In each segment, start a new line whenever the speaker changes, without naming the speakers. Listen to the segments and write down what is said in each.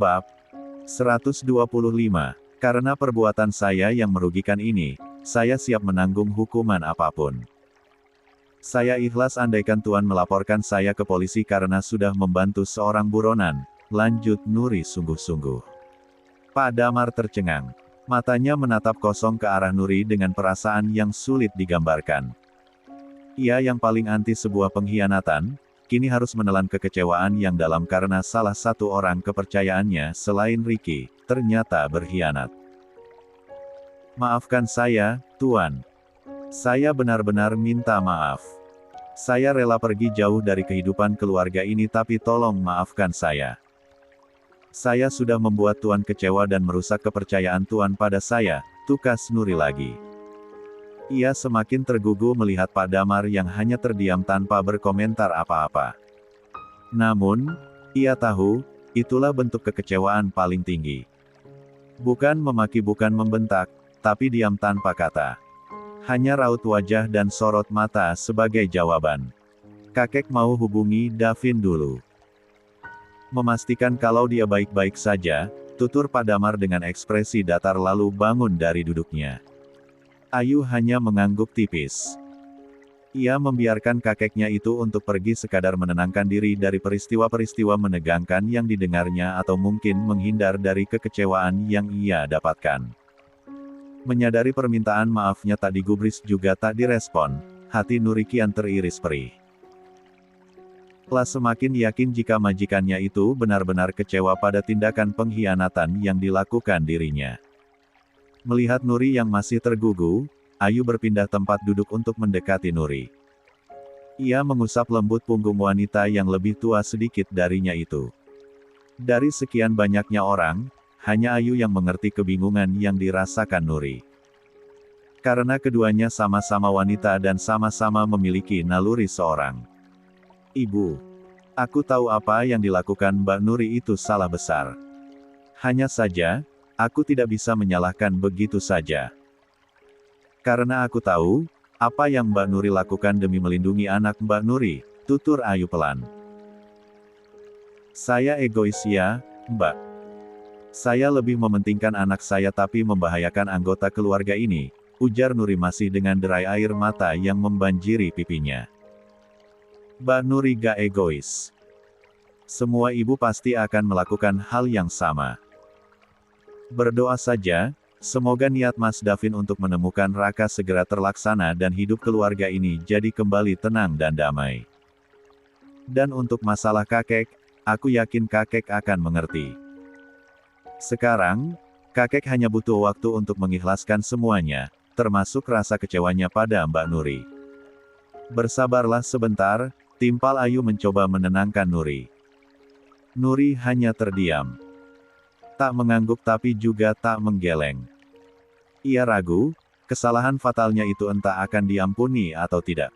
Bab 125. Karena perbuatan saya yang merugikan ini, saya siap menanggung hukuman apapun. Saya ikhlas andaikan Tuan melaporkan saya ke polisi karena sudah membantu seorang buronan, lanjut Nuri sungguh-sungguh. Pak Damar tercengang. Matanya menatap kosong ke arah Nuri dengan perasaan yang sulit digambarkan. Ia yang paling anti sebuah pengkhianatan, kini harus menelan kekecewaan yang dalam karena salah satu orang kepercayaannya selain Ricky, ternyata berkhianat. Maafkan saya, Tuan. Saya benar-benar minta maaf. Saya rela pergi jauh dari kehidupan keluarga ini tapi tolong maafkan saya. Saya sudah membuat Tuan kecewa dan merusak kepercayaan Tuan pada saya, tukas Nuri lagi. Ia semakin tergugu melihat Pak Damar yang hanya terdiam tanpa berkomentar apa-apa. Namun, ia tahu, itulah bentuk kekecewaan paling tinggi. Bukan memaki bukan membentak, tapi diam tanpa kata. Hanya raut wajah dan sorot mata sebagai jawaban. Kakek mau hubungi Davin dulu. Memastikan kalau dia baik-baik saja, tutur Pak Damar dengan ekspresi datar lalu bangun dari duduknya. Ayu hanya mengangguk tipis. Ia membiarkan kakeknya itu untuk pergi sekadar menenangkan diri dari peristiwa-peristiwa menegangkan yang didengarnya atau mungkin menghindar dari kekecewaan yang ia dapatkan. Menyadari permintaan maafnya tak digubris juga tak direspon, hati Nuri kian teriris perih. Lah semakin yakin jika majikannya itu benar-benar kecewa pada tindakan pengkhianatan yang dilakukan dirinya. Melihat Nuri yang masih tergugu, Ayu berpindah tempat duduk untuk mendekati Nuri. Ia mengusap lembut punggung wanita yang lebih tua sedikit darinya itu. Dari sekian banyaknya orang, hanya Ayu yang mengerti kebingungan yang dirasakan Nuri. Karena keduanya sama-sama wanita dan sama-sama memiliki naluri seorang ibu. Aku tahu apa yang dilakukan Mbak Nuri itu salah besar. Hanya saja, aku tidak bisa menyalahkan begitu saja. Karena aku tahu, apa yang Mbak Nuri lakukan demi melindungi anak Mbak Nuri, tutur Ayu pelan. Saya egois ya, Mbak. Saya lebih mementingkan anak saya tapi membahayakan anggota keluarga ini, ujar Nuri masih dengan derai air mata yang membanjiri pipinya. Mbak Nuri gak egois. Semua ibu pasti akan melakukan hal yang sama. Berdoa saja, semoga niat Mas Davin untuk menemukan Raka segera terlaksana dan hidup keluarga ini jadi kembali tenang dan damai. Dan untuk masalah kakek, aku yakin kakek akan mengerti. Sekarang, kakek hanya butuh waktu untuk mengikhlaskan semuanya, termasuk rasa kecewanya pada Mbak Nuri. Bersabarlah sebentar, timpal Ayu mencoba menenangkan Nuri. Nuri hanya terdiam. Tak mengangguk tapi juga tak menggeleng. Ia ragu, kesalahan fatalnya itu entah akan diampuni atau tidak.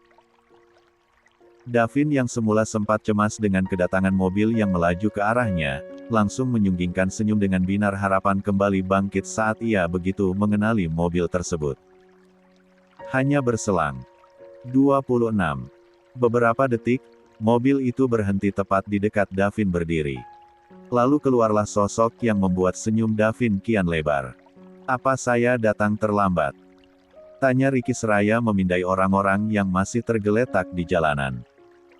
Davin yang semula sempat cemas dengan kedatangan mobil yang melaju ke arahnya, langsung menyunggingkan senyum dengan binar harapan kembali bangkit saat ia begitu mengenali mobil tersebut. Hanya berselang 26 beberapa detik, mobil itu berhenti tepat di dekat Davin berdiri. Lalu keluarlah sosok yang membuat senyum Davin kian lebar. Apa saya datang terlambat? Tanya Ricky seraya memindai orang-orang yang masih tergeletak di jalanan.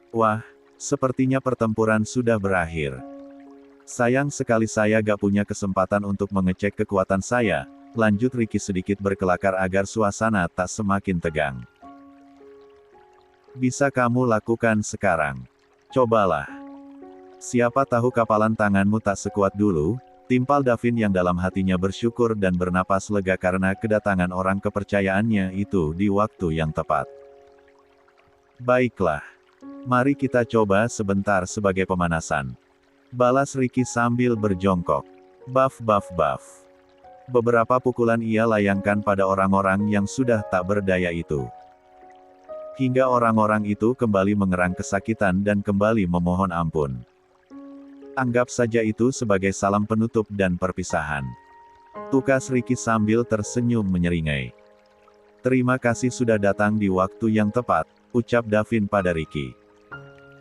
Wah, sepertinya pertempuran sudah berakhir. Sayang sekali saya gak punya kesempatan untuk mengecek kekuatan saya, lanjut Ricky sedikit berkelakar agar suasana tak semakin tegang. Bisa kamu lakukan sekarang. Cobalah. Siapa tahu kapalan tanganmu tak sekuat dulu, timpal Davin yang dalam hatinya bersyukur dan bernapas lega karena kedatangan orang kepercayaannya itu di waktu yang tepat. Baiklah. Mari kita coba sebentar sebagai pemanasan. Balas Ricky sambil berjongkok. Baf baf baf. Beberapa pukulan ia layangkan pada orang-orang yang sudah tak berdaya itu. Hingga orang-orang itu kembali mengerang kesakitan dan kembali memohon ampun. Anggap saja itu sebagai salam penutup dan perpisahan. Tukas Ricky sambil tersenyum menyeringai. Terima kasih sudah datang di waktu yang tepat, ucap Davin pada Ricky.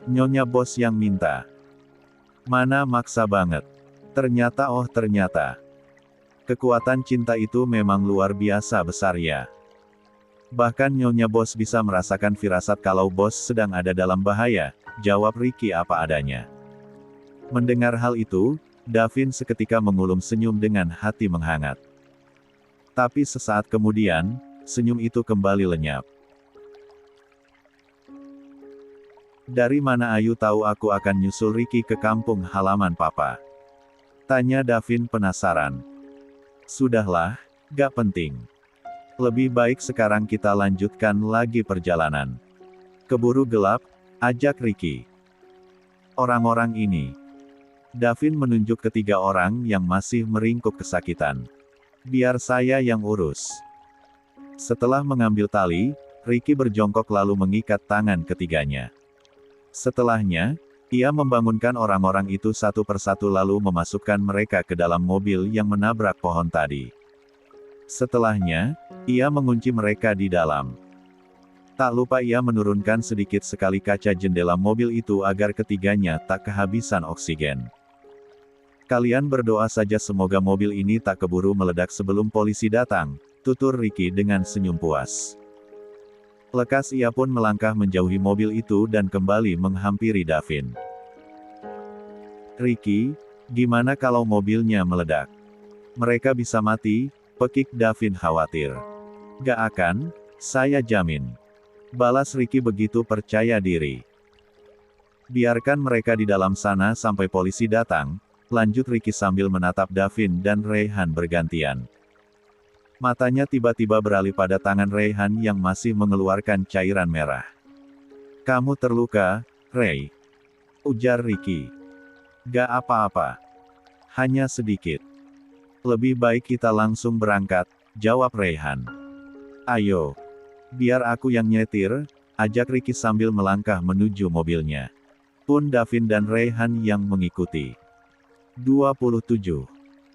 Nyonya bos yang minta. Mana maksa banget. Ternyata. Kekuatan cinta itu memang luar biasa besar ya. Bahkan Nyonya Bos bisa merasakan firasat kalau Bos sedang ada dalam bahaya, jawab Ricky apa adanya. Mendengar hal itu, Davin seketika mengulum senyum dengan hati menghangat. Tapi sesaat kemudian, senyum itu kembali lenyap. Dari mana Ayu tahu aku akan nyusul Ricky ke kampung halaman Papa? Tanya Davin penasaran. Sudahlah, gak penting. Lebih baik sekarang kita lanjutkan lagi perjalanan. Keburu gelap, ajak Ricky. Orang-orang ini. Davin menunjuk ketiga orang yang masih meringkuk kesakitan. Biar saya yang urus. Setelah mengambil tali, Ricky berjongkok lalu mengikat tangan ketiganya. Setelahnya, ia membangunkan orang-orang itu satu persatu lalu memasukkan mereka ke dalam mobil yang menabrak pohon tadi. Setelahnya, ia mengunci mereka di dalam. Tak lupa ia menurunkan sedikit sekali kaca jendela mobil itu agar ketiganya tak kehabisan oksigen. Kalian berdoa saja semoga mobil ini tak keburu meledak sebelum polisi datang, tutur Ricky dengan senyum puas. Lekas ia pun melangkah menjauhi mobil itu dan kembali menghampiri Davin. Ricky, gimana kalau mobilnya meledak? Mereka bisa mati, pekik Davin khawatir. Gak akan, saya jamin. Balas Ricky begitu percaya diri. Biarkan mereka di dalam sana sampai polisi datang, lanjut Ricky sambil menatap Davin dan Rayhan bergantian. Matanya tiba-tiba beralih pada tangan Rayhan yang masih mengeluarkan cairan merah. Kamu terluka, Ray? Ujar Ricky. Gak apa-apa. Hanya sedikit. Lebih baik kita langsung berangkat, jawab Rayhan. Ayo. Biar aku yang nyetir, ajak Ricky sambil melangkah menuju mobilnya. Pun Davin dan Rayhan yang mengikuti. 27.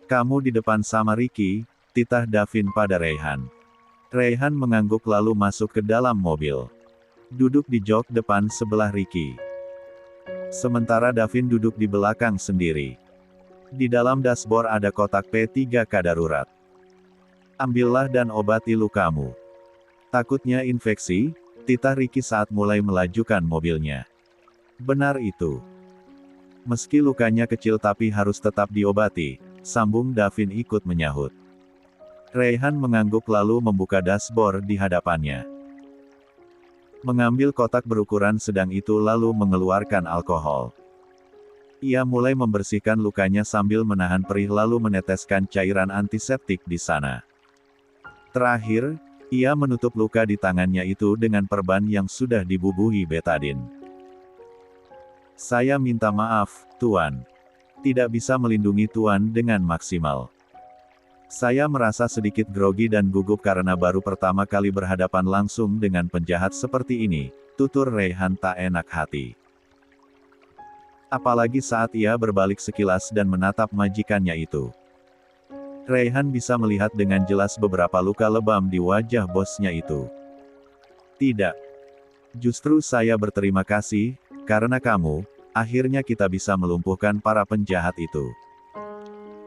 Kamu di depan sama Ricky, titah Davin pada Rayhan. Rayhan mengangguk lalu masuk ke dalam mobil. Duduk di jok depan sebelah Ricky. Sementara Davin duduk di belakang sendiri. Di dalam dashboard ada kotak P3K darurat. Ambillah dan obati lukamu. Takutnya infeksi, titah Ricky saat mulai melajukan mobilnya. Benar itu. Meski lukanya kecil tapi harus tetap diobati, sambung Davin ikut menyahut. Rayhan mengangguk lalu membuka dashboard di hadapannya. Mengambil kotak berukuran sedang itu lalu mengeluarkan alkohol. Ia mulai membersihkan lukanya sambil menahan perih lalu meneteskan cairan antiseptik di sana. Terakhir, ia menutup luka di tangannya itu dengan perban yang sudah dibubuhi betadin. Saya minta maaf, Tuan. Tidak bisa melindungi Tuan dengan maksimal. Saya merasa sedikit grogi dan gugup karena baru pertama kali berhadapan langsung dengan penjahat seperti ini, tutur Rayhan tak enak hati. Apalagi saat ia berbalik sekilas dan menatap majikannya itu. Rayhan bisa melihat dengan jelas beberapa luka lebam di wajah bosnya itu. Tidak. Justru saya berterima kasih, karena kamu, akhirnya kita bisa melumpuhkan para penjahat itu.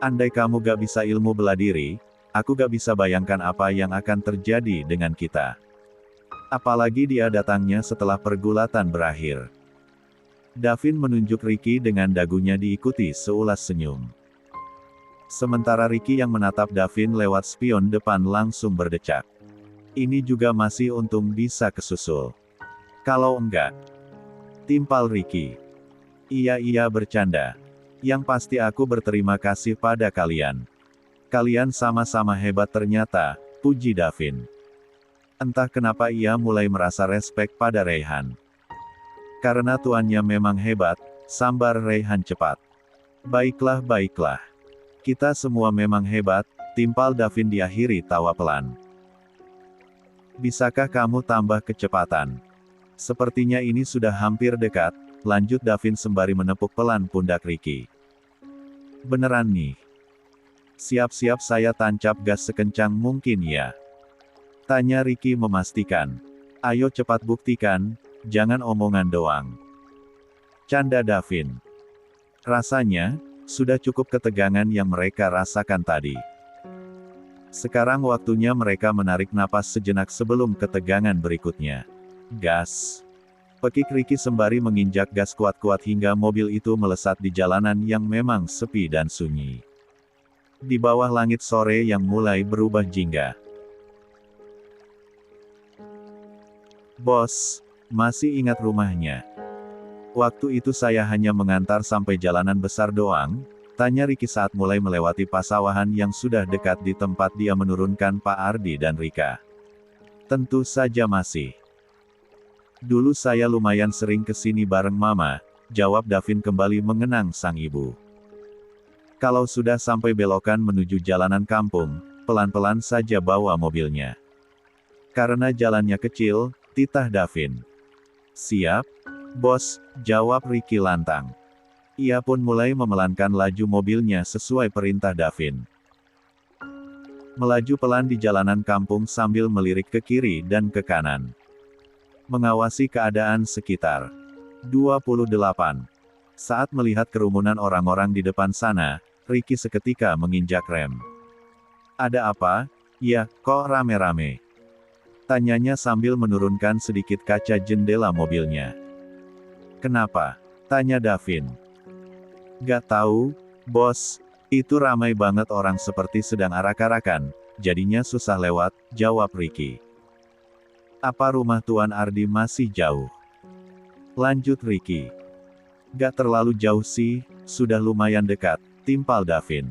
Andai kamu gak bisa ilmu bela diri, aku gak bisa bayangkan apa yang akan terjadi dengan kita. Apalagi dia datangnya setelah pergulatan berakhir. Davin menunjuk Ricky dengan dagunya diikuti seulas senyum. Sementara Ricky yang menatap Davin lewat spion depan langsung berdecak. Ini juga masih untung bisa kesusul. Kalau enggak, timpal Ricky. Iya bercanda. Yang pasti aku berterima kasih pada kalian. Kalian sama-sama hebat ternyata, puji Davin. Entah kenapa ia mulai merasa respek pada Rayhan. Karena tuannya memang hebat, sambar Rayhan cepat. Baiklah. Kita semua memang hebat, timpal Davin diakhiri tawa pelan. Bisakah kamu tambah kecepatan? Sepertinya ini sudah hampir dekat, lanjut Davin sembari menepuk pelan pundak Ricky. Beneran nih. Siap-siap saya tancap gas sekencang mungkin ya. Tanya Ricky memastikan. Ayo cepat buktikan, jangan omongan doang. Canda Davin. Rasanya, Sudah cukup ketegangan yang mereka rasakan tadi. Sekarang waktunya mereka menarik napas sejenak sebelum ketegangan berikutnya. Gas. Pekik Ricky sembari menginjak gas kuat-kuat hingga mobil itu melesat di jalanan yang memang sepi dan sunyi. Di bawah langit sore yang mulai berubah jingga. Bos, masih ingat rumahnya? Waktu itu saya hanya mengantar sampai jalanan besar doang, tanya Ricky saat mulai melewati pasawahan yang sudah dekat di tempat dia menurunkan Pak Ardi dan Rika. Tentu saja masih. Dulu saya lumayan sering kesini bareng Mama, jawab Davin kembali mengenang sang ibu. Kalau sudah sampai belokan menuju jalanan kampung, pelan-pelan saja bawa mobilnya. Karena jalannya kecil, titah Davin. Siap, bos, jawab Ricky lantang. Ia pun mulai memelankan laju mobilnya sesuai perintah Davin. Melaju pelan di jalanan kampung sambil melirik ke kiri dan ke kanan. Mengawasi keadaan sekitar. 28. Saat melihat kerumunan orang-orang di depan sana, Ricky seketika menginjak rem. Ada apa? Ya, kok rame-rame? Tanyanya sambil menurunkan sedikit kaca jendela mobilnya. Kenapa? Tanya Davin. Gak tahu, bos, itu ramai banget orang seperti sedang arak-arakan, jadinya susah lewat, jawab Ricky. Apa rumah Tuan Ardi masih jauh? Lanjut Ricky. Gak terlalu jauh sih, sudah lumayan dekat, timpal Davin.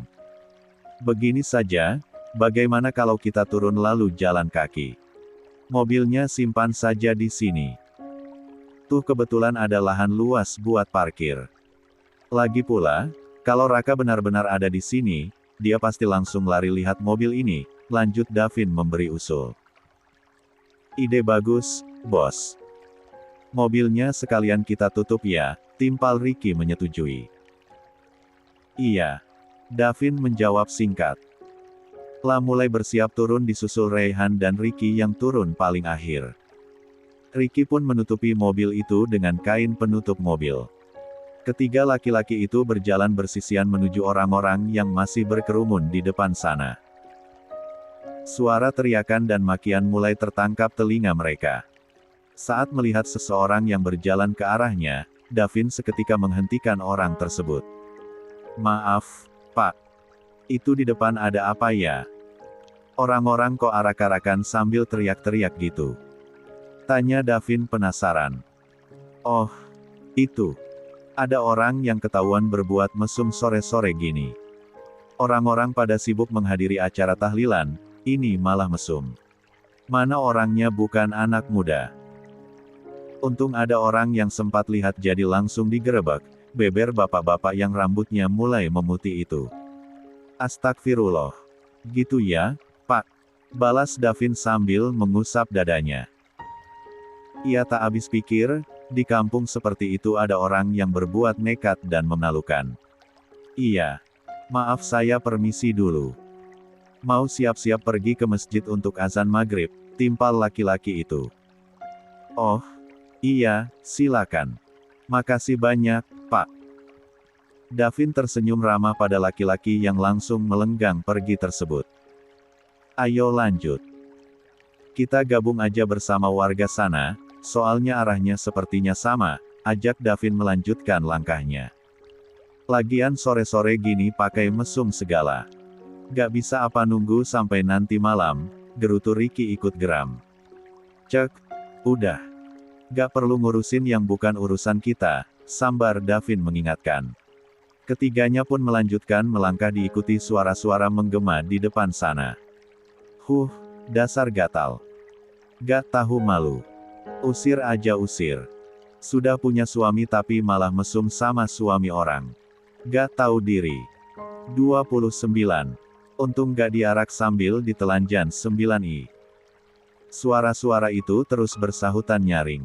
Begini saja, bagaimana kalau kita turun lalu jalan kaki? Mobilnya simpan saja di sini. Tuh kebetulan ada lahan luas buat parkir. Lagi pula, kalau Raka benar-benar ada di sini, dia pasti langsung lari lihat mobil ini, lanjut Davin memberi usul. Ide bagus, bos. Mobilnya sekalian kita tutup ya, timpal Ricky menyetujui. Iya. Davin menjawab singkat. Lah mulai bersiap turun disusul Rayhan dan Ricky yang turun paling akhir. Ricky pun menutupi mobil itu dengan kain penutup mobil. Ketiga laki-laki itu berjalan bersisian menuju orang-orang yang masih berkerumun di depan sana. Suara teriakan dan makian mulai tertangkap telinga mereka. Saat melihat seseorang yang berjalan ke arahnya, Davin seketika menghentikan orang tersebut. Maaf, Pak. Itu di depan ada apa ya? Orang-orang kok arak-arakan sambil teriak-teriak gitu? Tanya Davin penasaran. Oh, itu. Ada orang yang ketahuan berbuat mesum sore-sore gini. Orang-orang pada sibuk menghadiri acara tahlilan, ini malah mesum. Mana orangnya bukan anak muda. Untung ada orang yang sempat lihat jadi langsung digerebek, beber bapak-bapak yang rambutnya mulai memutih itu. Astagfirullah. Gitu ya, Pak. Balas Davin sambil mengusap dadanya. Ia tak habis pikir, di kampung seperti itu ada orang yang berbuat nekat dan memalukan. Iya. Maaf saya permisi dulu. Mau siap-siap pergi ke masjid untuk azan maghrib, timpal laki-laki itu. Oh, iya, silakan. Makasih banyak, Pak. Davin tersenyum ramah pada laki-laki yang langsung melenggang pergi tersebut. Ayo lanjut. Kita gabung aja bersama warga sana, soalnya arahnya sepertinya sama, ajak Davin melanjutkan langkahnya. Lagian sore-sore gini pakai mesum segala. Gak bisa apa nunggu sampai nanti malam, gerutu Ricky ikut geram. Cek, udah. Gak perlu ngurusin yang bukan urusan kita, sambar Davin mengingatkan. Ketiganya pun melanjutkan melangkah diikuti suara-suara menggema di depan sana. Dasar gatal. Gak tahu malu. Usir aja usir. Sudah punya suami tapi malah mesum sama suami orang. Gak tahu diri. 29. Untung gak diarak sambil ditelanjan 9i. Suara-suara itu terus bersahutan nyaring.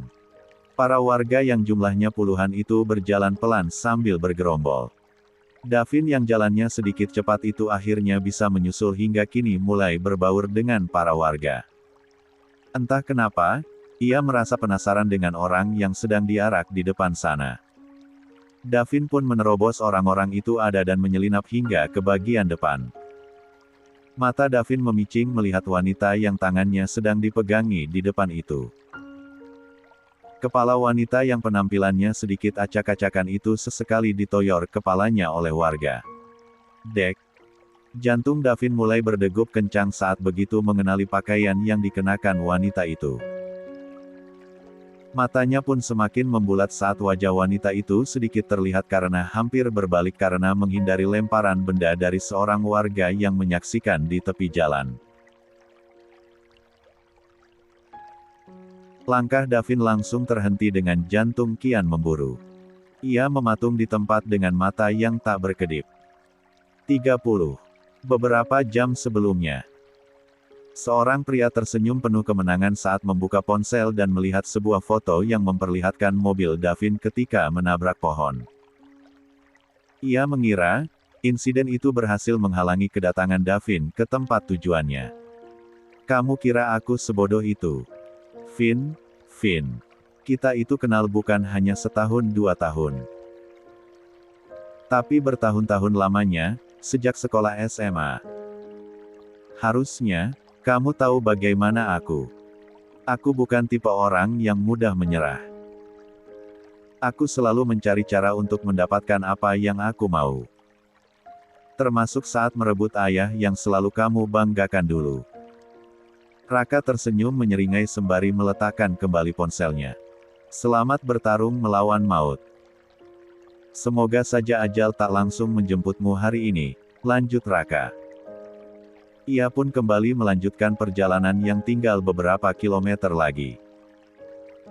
Para warga yang jumlahnya puluhan itu berjalan pelan sambil bergerombol. Davin yang jalannya sedikit cepat itu akhirnya bisa menyusul hingga kini mulai berbaur dengan para warga. Entah kenapa, ia merasa penasaran dengan orang yang sedang diarak di depan sana. Davin pun menerobos orang-orang itu ada dan menyelinap hingga ke bagian depan. Mata Davin memicing melihat wanita yang tangannya sedang dipegangi di depan itu. Kepala wanita yang penampilannya sedikit acak-acakan itu sesekali ditoyor kepalanya oleh warga. Dek. Jantung Davin mulai berdegup kencang saat begitu mengenali pakaian yang dikenakan wanita itu. Matanya pun semakin membulat saat wajah wanita itu sedikit terlihat karena hampir berbalik karena menghindari lemparan benda dari seorang warga yang menyaksikan di tepi jalan. Langkah Davin langsung terhenti dengan jantung kian memburu. Ia mematung di tempat dengan mata yang tak berkedip. 30. Beberapa jam sebelumnya. Seorang pria tersenyum penuh kemenangan saat membuka ponsel dan melihat sebuah foto yang memperlihatkan mobil Davin ketika menabrak pohon. Ia mengira, insiden itu berhasil menghalangi kedatangan Davin ke tempat tujuannya. Kamu kira aku sebodoh itu? Vin, kita itu kenal bukan hanya setahun 2 tahun. Tapi bertahun-tahun lamanya, sejak sekolah SMA. Harusnya, kamu tahu bagaimana aku. Aku bukan tipe orang yang mudah menyerah. Aku selalu mencari cara untuk mendapatkan apa yang aku mau. Termasuk saat merebut ayah yang selalu kamu banggakan dulu. Raka tersenyum menyeringai sembari meletakkan kembali ponselnya. Selamat bertarung melawan maut. Semoga saja ajal tak langsung menjemputmu hari ini, lanjut Raka. Ia pun kembali melanjutkan perjalanan yang tinggal beberapa kilometer lagi.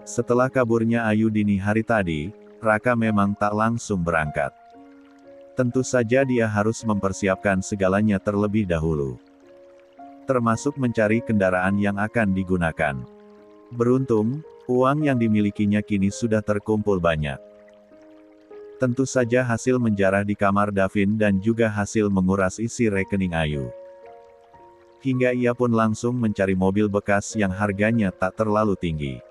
Setelah kaburnya Ayu dini hari tadi, Raka memang tak langsung berangkat. Tentu saja dia harus mempersiapkan segalanya terlebih dahulu. Termasuk mencari kendaraan yang akan digunakan. Beruntung, uang yang dimilikinya kini sudah terkumpul banyak. Tentu saja hasil menjarah di kamar Davin dan juga hasil menguras isi rekening Ayu. Hingga ia pun langsung mencari mobil bekas yang harganya tak terlalu tinggi.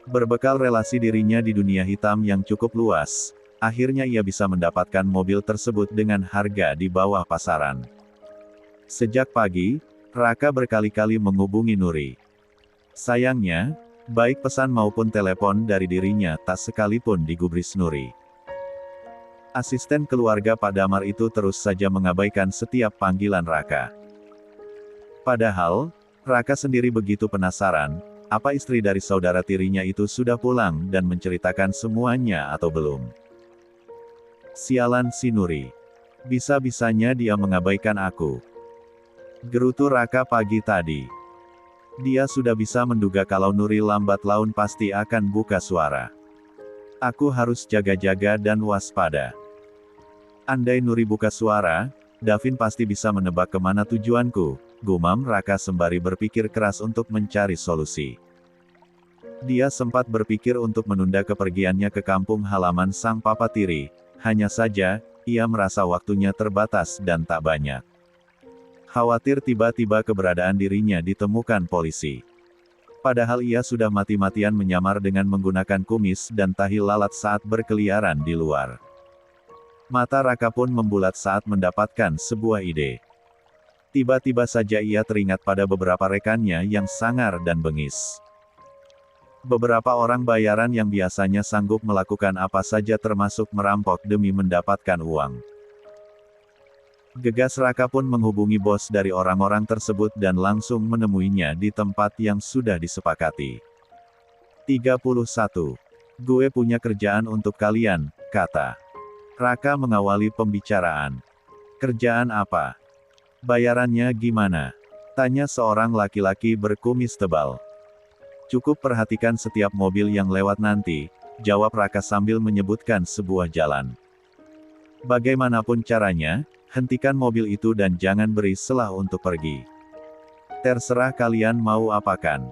Berbekal relasi dirinya di dunia hitam yang cukup luas, akhirnya ia bisa mendapatkan mobil tersebut dengan harga di bawah pasaran. Sejak pagi, Raka berkali-kali menghubungi Nuri. Sayangnya, baik pesan maupun telepon dari dirinya tak sekalipun digubris Nuri. Asisten keluarga Pak Damar itu terus saja mengabaikan setiap panggilan Raka. Padahal, Raka sendiri begitu penasaran, apa istri dari saudara tirinya itu sudah pulang dan menceritakan semuanya atau belum. Sialan si Nuri. Bisa-bisanya dia mengabaikan aku. Gerutu Raka pagi tadi. Dia sudah bisa menduga kalau Nuri lambat laun pasti akan buka suara. Aku harus jaga-jaga dan waspada. Andai Nuri buka suara, Davin pasti bisa menebak kemana tujuanku, gumam Raka sembari berpikir keras untuk mencari solusi. Dia sempat berpikir untuk menunda kepergiannya ke kampung halaman sang papa tiri, hanya saja, ia merasa waktunya terbatas dan tak banyak. Khawatir tiba-tiba keberadaan dirinya ditemukan polisi. Padahal ia sudah mati-matian menyamar dengan menggunakan kumis dan tahi lalat saat berkeliaran di luar. Mata Raka pun membulat saat mendapatkan sebuah ide. Tiba-tiba saja ia teringat pada beberapa rekannya yang sangar dan bengis. Beberapa orang bayaran yang biasanya sanggup melakukan apa saja termasuk merampok demi mendapatkan uang. Gegas Raka pun menghubungi bos dari orang-orang tersebut dan langsung menemuinya di tempat yang sudah disepakati. 31. Gue punya kerjaan untuk kalian, kata Raka mengawali pembicaraan. Kerjaan apa? Bayarannya gimana? Tanya seorang laki-laki berkumis tebal. Cukup perhatikan setiap mobil yang lewat nanti, jawab Raka sambil menyebutkan sebuah jalan. Bagaimanapun caranya, hentikan mobil itu dan jangan beri celah untuk pergi. Terserah kalian mau apakan.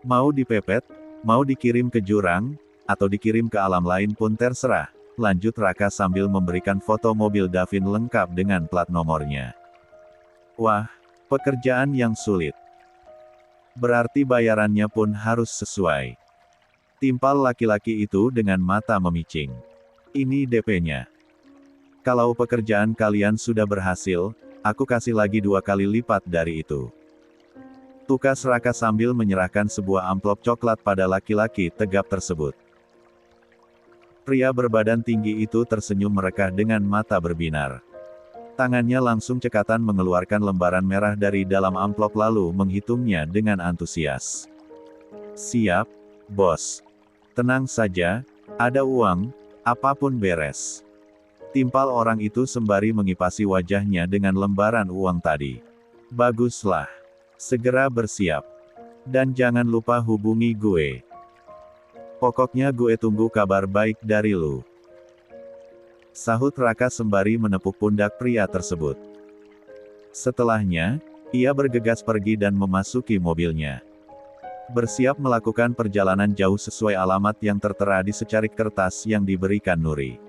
Mau dipepet, mau dikirim ke jurang, atau dikirim ke alam lain pun terserah, lanjut Raka sambil memberikan foto mobil Davin lengkap dengan plat nomornya. Wah, pekerjaan yang sulit. Berarti bayarannya pun harus sesuai. Timpal laki-laki itu dengan mata memicing. Ini DP-nya. Kalau pekerjaan kalian sudah berhasil, aku kasih lagi 2 kali lipat dari itu. Tukas Raka sambil menyerahkan sebuah amplop coklat pada laki-laki tegap tersebut. Pria berbadan tinggi itu tersenyum merekah dengan mata berbinar. Tangannya langsung cekatan mengeluarkan lembaran merah dari dalam amplop lalu menghitungnya dengan antusias. Siap, bos. Tenang saja, ada uang, apapun beres. Timpal orang itu sembari mengipasi wajahnya dengan lembaran uang tadi. Baguslah. Segera bersiap. Dan jangan lupa hubungi gue. Pokoknya gue tunggu kabar baik dari lu. Sahut Raka sembari menepuk pundak pria tersebut. Setelahnya, ia bergegas pergi dan memasuki mobilnya. Bersiap melakukan perjalanan jauh sesuai alamat yang tertera di secarik kertas yang diberikan Nuri.